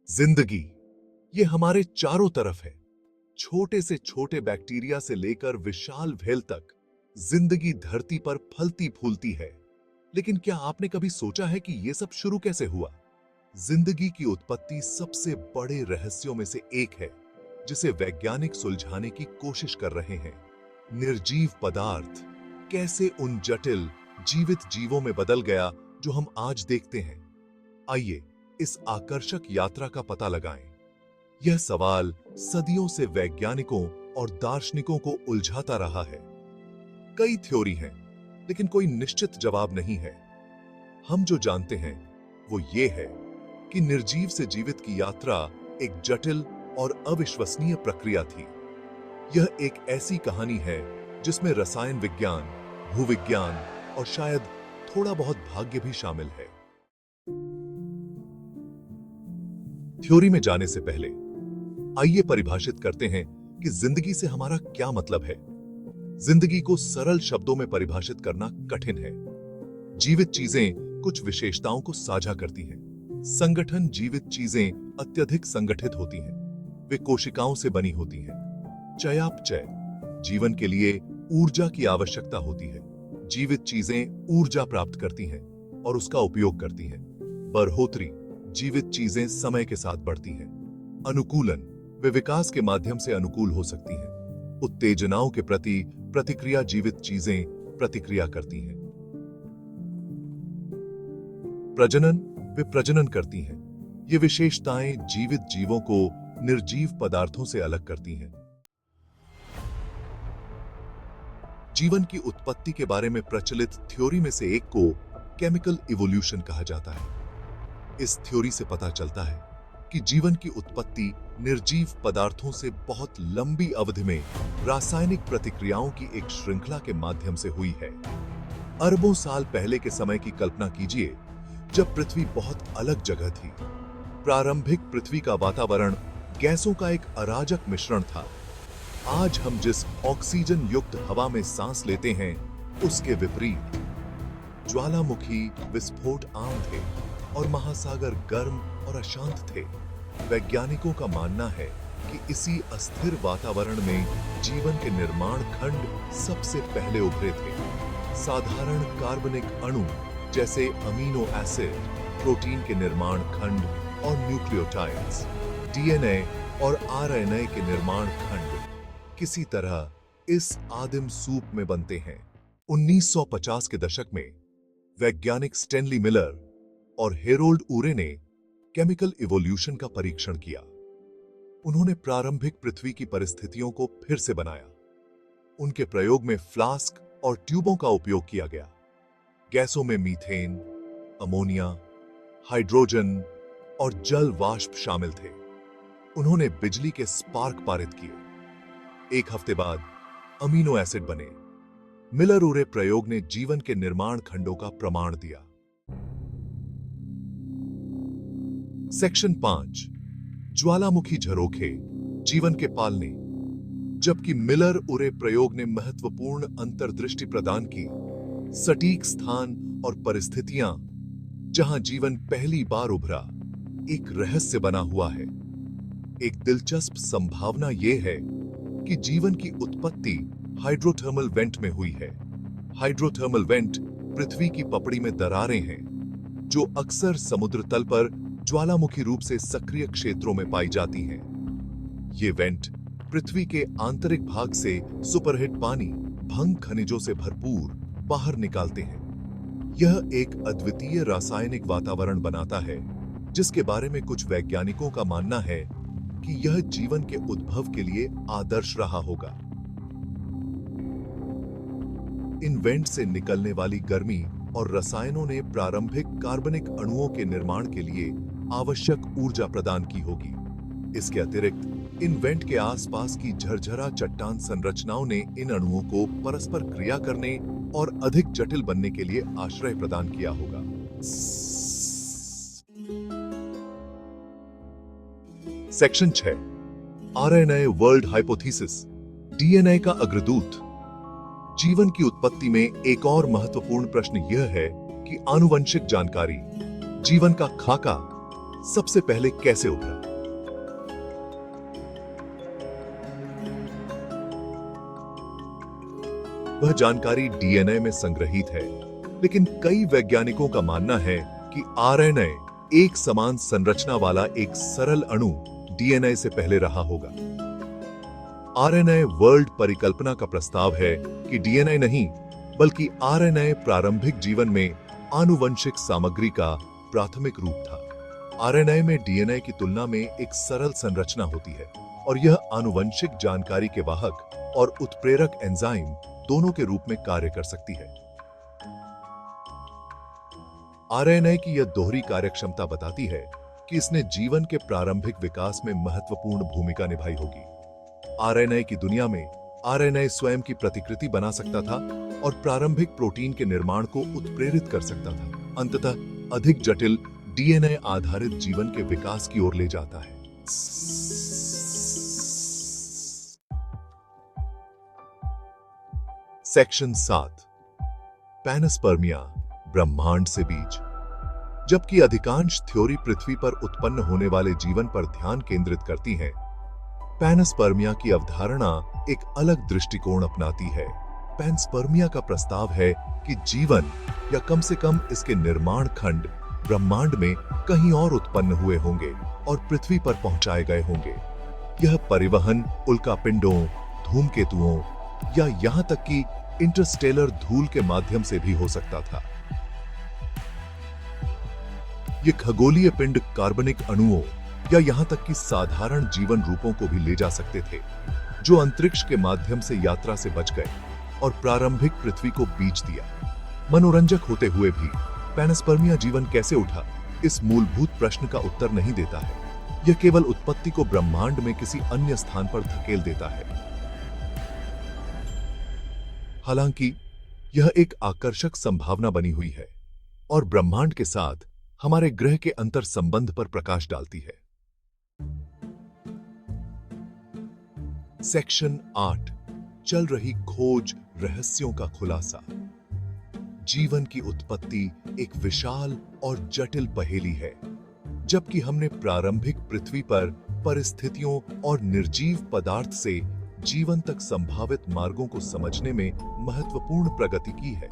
जिंदगी ये हमारे चारों तरफ है। छोटे से छोटे बैक्टीरिया से लेकर विशाल व्हेल तक जिंदगी धरती पर फलती फूलती है। लेकिन क्या आपने कभी सोचा है कि यह सब शुरू कैसे हुआ? जिंदगी की उत्पत्ति सबसे बड़े रहस्यों में से एक है, जिसे वैज्ञानिक सुलझाने की कोशिश कर रहे हैं। निर्जीव पदार्थ कैसे उन जटिल जीवित जीवों में बदल गया जो हम आज देखते हैं। आइए इस आकर्षक यात्रा का पता लगाएं। यह सवाल सदियों से वैज्ञानिकों और दार्शनिकों को उलझाता रहा है। कई थ्योरी हैं, लेकिन कोई निश्चित जवाब नहीं है। हम जो जानते हैं वो ये है कि निर्जीव से जीवित की यात्रा एक जटिल और अविश्वसनीय प्रक्रिया थी। यह एक ऐसी कहानी है जिसमें रसायन विज्ञान, भूविज्ञान और शायद थोड़ा बहुत भाग्य भी शामिल है। थ्योरी में जाने से पहले आइए परिभाषित करते हैं कि जिंदगी से हमारा क्या मतलब है। जिंदगी को सरल शब्दों में परिभाषित करना कठिन है। जीवित चीजें कुछ विशेषताओं को साझा करती हैं। संगठन जीवित चीजें अत्यधिक संगठित होती हैं। वे कोशिकाओं से बनी होती हैं। चयापचय जीवन के लिए ऊर्जा की आवश्यकता होती है। जीवित चीजें ऊर्जा प्राप्त करती हैं और उसका उपयोग करती हैं। बढ़ोतरी जीवित चीजें समय के साथ बढ़ती हैं। अनुकूलन वे विकास के माध्यम से अनुकूल हो सकती हैं। उत्तेजनाओं के प्रति प्रतिक्रिया जीवित चीजें प्रतिक्रिया करती हैं। प्रजनन वे प्रजनन करती हैं। ये विशेषताएं जीवित जीवों को निर्जीव पदार्थों से अलग करती हैं। जीवन की उत्पत्ति के बारे में प्रचलित थ्योरी में से एक को केमिकल इवोल्यूशन कहा जाता है। इस थ्योरी से पता चलता है कि जीवन की उत्पत्ति निर्जीव पदार्थों से बहुत लंबी अवधि में रासायनिक प्रतिक्रियाओं की एक श्रृंखला के माध्यम से हुई है। अरबों साल पहले के समय की कल्पना कीजिए, जब पृथ्वी बहुत अलग जगह थी। प्रारंभिक पृथ्वी का वातावरण गैसों का एक अराजक मिश्रण था। आज हम जिस ऑक्सीजन युक्त हवा में सांस लेते हैं, उसके विपरीत। ज्वालामुखी विस्फोट आम थे और महासागर गर्म और अशांत थे। वैज्ञानिकों का मानना है कि इसी अस्थिर वातावरण में जीवन के निर्माण खंड सबसे पहले उभरे थे। साधारण कार्बनिक अणु जैसे अमीनो एसिड, प्रोटीन के निर्माण खंड और न्यूक्लियोटाइड्स, डीएनए और आरएनए के निर्माण खंड किसी तरह इस आदिम सूप में बनते हैं। 1950 के दशक में वैज्ञानिक स्टैनली मिलर और हेरोल्ड उरे ने केमिकल इवोल्यूशन का परीक्षण किया। उन्होंने प्रारंभिक पृथ्वी की परिस्थितियों को फिर से बनाया। उनके प्रयोग में फ्लास्क और ट्यूबों का उपयोग किया गया। गैसों में मीथेन, अमोनिया, हाइड्रोजन और जल वाष्प शामिल थे। उन्होंने बिजली के स्पार्क पारित किए। एक हफ्ते बाद अमीनो एसिड बने। मिलर उरे प्रयोग ने जीवन के निर्माण खंडों का प्रमाण दिया। सेक्शन 5 ज्वालामुखी झरोखे जीवन के पालने। जबकि मिलर उरे प्रयोग ने महत्वपूर्ण अंतर्दृष्टि प्रदान की, सटीक स्थान और परिस्थितियां जहां जीवन पहली बार उभरा एक रहस्य बना हुआ है। एक दिलचस्प संभावना यह है कि जीवन की उत्पत्ति हाइड्रोथर्मल वेंट में हुई है। हाइड्रोथर्मल वेंट पृथ्वी की पपड़ी में दरारें हैं, जो अक्सर समुद्र तल पर ज्वालामुखी रूप से सक्रिय क्षेत्रों में पाई जाती हैं। ये वेंट पृथ्वी के आंतरिक भाग से सुपरहिट पानी, भंग खनिजों से भरपूर बाहर निकालते हैं। यह एक अद्वितीय रासायनिक वातावरण बनाता है, जिसके बारे में कुछ वैज्ञानिकों का मानना है कि यह जीवन के उद्भव के लिए आदर्श रहा होगा। इन वेंट से निकलने वाली गर्मी और रसायनों ने प्रारंभिक कार्बनिक अणुओं के निर्माण के लिए आवश्यक ऊर्जा प्रदान की होगी। इसके अतिरिक्त इन वेंट के आसपास की झरझरा चट्टान संरचनाओं ने इन अणुओं को परस्पर क्रिया करने और अधिक जटिल बनने के लिए आश्रय प्रदान किया होगा। Section 6 RNA world hypothesis DNA का अग्रदूत। जीवन की उत्पत्ति में एक और महत्वपूर्ण प्रश्न यह है कि आनुवंशिक जानकारी, जीवन का खाका सबसे पहले कैसे उभरा। वह जानकारी डीएनए में संग्रहित है, लेकिन कई वैज्ञानिकों का मानना है कि आरएनए एक समान संरचना वाला एक सरल अणु डीएनए से पहले रहा होगा। आरएनए वर्ल्ड परिकल्पना का प्रस्ताव है कि डीएनए नहीं, बल्कि आरएनए प्रारंभिक जीवन में आनुवंशिक सामग्री का प्राथमिक रूप था। आरएनए में डीएनए की तुलना में एक सरल संरचना होती है और यह आनुवंशिक जानकारी के वाहक और उत्प्रेरक एंजाइम दोनों के रूप में कार्य कर सकती है। आरएनए की यह दोहरी कार्यक्षमता बताती है कि इसने जीवन के प्रारंभिक विकास में महत्वपूर्ण भूमिका निभाई होगी। आरएनए की दुनिया में आरएनए स्वयं की प्रतिकृति बना सकता था और प्रारंभिक प्रोटीन के निर्माण को उत्प्रेरित कर सकता था। अंततः अधिक जटिल डीएनए आधारित जीवन के विकास की ओर ले जाता है। सेक्शन 7, पैनस्पर्मिया, ब्रह्मांड से बीज। जबकि अधिकांश थ्योरी पृथ्वी पर उत्पन्न होने वाले जीवन पर ध्यान केंद्रित करती हैं, पैनस्पर्मिया की अवधारणा एक अलग दृष्टिकोण अपनाती है। पैनस्पर्मिया का प्रस्ताव है कि जीवन, या कम से कम इसके निर्माण खंड, ब्रह्मांड में कहीं और उत्पन्न हुए होंगे और पृथ्वी पर पहुंचाए गए होंगे। यह परिवहन उल्कापिंडों, धूमकेतुओं या यहां तक कि इंटरस्टेलर धूल के माध्यम से भी हो सकता था। ये खगोलीय पिंड कार्बनिक अणुओं या यहां तक कि साधारण जीवन रूपों को भी ले जा सकते थे, जो अंतरिक्ष के माध्यम से यात्रा से बच गए और प्रारंभिक पृथ्वी को बीज दिया। मनोरंजक होते हुए भी पैनस्पर्मिया जीवन कैसे उठा, इस मूलभूत प्रश्न का उत्तर नहीं देता है। यह केवल उत्पत्ति को ब्रह्मांड में किसी अन्य स्थान पर धकेल देता है। हालांकि यह एक आकर्षक संभावना बनी हुई है और ब्रह्मांड के साथ हमारे ग्रह के अंतर संबंध पर प्रकाश डालती है। सेक्शन 8, चल रही खोज, रहस्यों का खुलासा। जीवन की उत्पत्ति एक विशाल और जटिल पहेली है। जबकि हमने प्रारंभिक पृथ्वी पर परिस्थितियों और निर्जीव पदार्थ से जीवन तक संभावित मार्गों को समझने में महत्वपूर्ण प्रगति की है,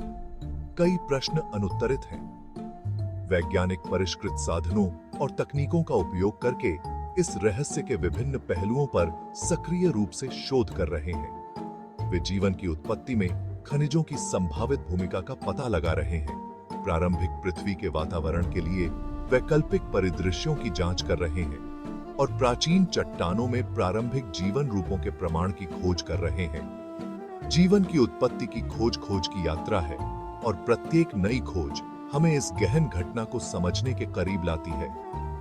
कई प्रश्न अनुत्तरित हैं। वैज्ञानिक परिष्कृत साधनों और तकनीकों का उपयोग करके इस रहस्य के विभिन्न पहलुओं पर सक्रिय रूप से शोध कर रहे हैं। वे जीवन की उत्पत्ति में खनिजों की संभावित भूमिका का पता लगा रहे हैं, प्रारंभिक पृथ्वी के वातावरण के लिए वैकल्पिक परिदृश्यों की जांच कर रहे हैं और प्राचीन चट्टानों में प्रारंभिक जीवन रूपों के प्रमाण की खोज कर रहे हैं। जीवन की उत्पत्ति की खोज की यात्रा है और प्रत्येक नई खोज हमें इस गहन घटना को समझने के करीब लाती है,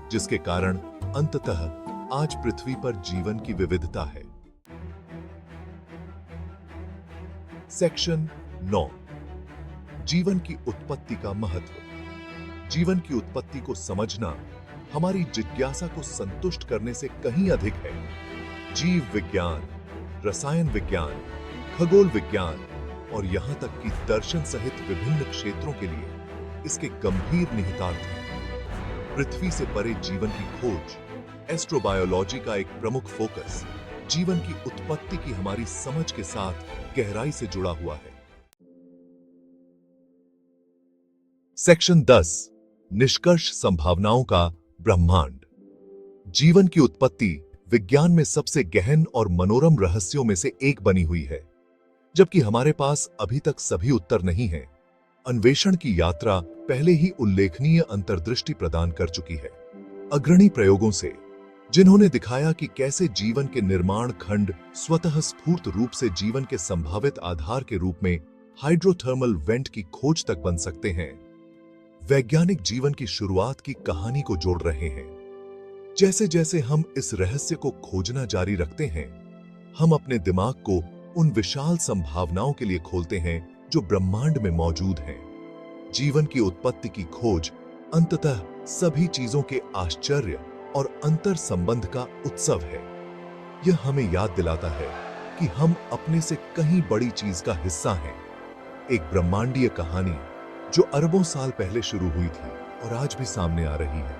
जिसके कारण अंततः आज पृथ्वी पर जीवन की विविधता है। सेक्शन 9, जीवन की उत्पत्ति का महत्व। जीवन की उत्पत्ति को समझना हमारी जिज्ञासा को संतुष्ट करने से कहीं अधिक है। जीव विज्ञान, रसायन विज्ञान, खगोल विज्ञान और यहां तक कि दर्शन सहित विभिन्न क्षेत्रों के लिए इसके गंभीर निहितार्थ हैं। पृथ्वी से परे जीवन की खोज, एस्ट्रोबायोलॉजी का एक प्रमुख फोकस जीवन की उत्पत्ति की हमारी समझ के साथ गहराई से जुड़ा हुआ है। सेक्शन 10, निष्कर्ष संभावनाओं का ब्रह्मांड। जीवन की उत्पत्ति विज्ञान में सबसे गहन और मनोरम रहस्यों में से एक बनी हुई है। जबकि हमारे पास अभी तक सभी उत्तर नहीं हैं, अन्वेषण की यात्रा पहले ही उल्लेखनीय अंतर्दृष्टि प्रदान कर चुकी है। अग्रणी प्रयोगों से, जिन्होंने दिखाया कि कैसे जीवन के निर्माण खंड स्वतः स्फूर्त रूप से जीवन के संभावित आधार के रूप में हाइड्रोथर्मल वेंट की खोज तक बन सकते हैं, वैज्ञानिक जीवन की शुरुआत की कहानी को जोड़ रहे हैं। जैसे जैसे हम इस रहस्य को खोजना जारी रखते हैं, हम अपने दिमाग को उन विशाल संभावनाओं के लिए खोलते हैं जो ब्रह्मांड में मौजूद हैं। जीवन की उत्पत्ति की खोज अंततः सभी चीजों के आश्चर्य और अंतर संबंध का उत्सव है। यह हमें याद दिलाता है कि हम अपने से कहीं बड़ी चीज का हिस्सा हैं। एक ब्रह्मांडीय कहानी जो अरबों साल पहले शुरू हुई थी और आज भी सामने आ रही है।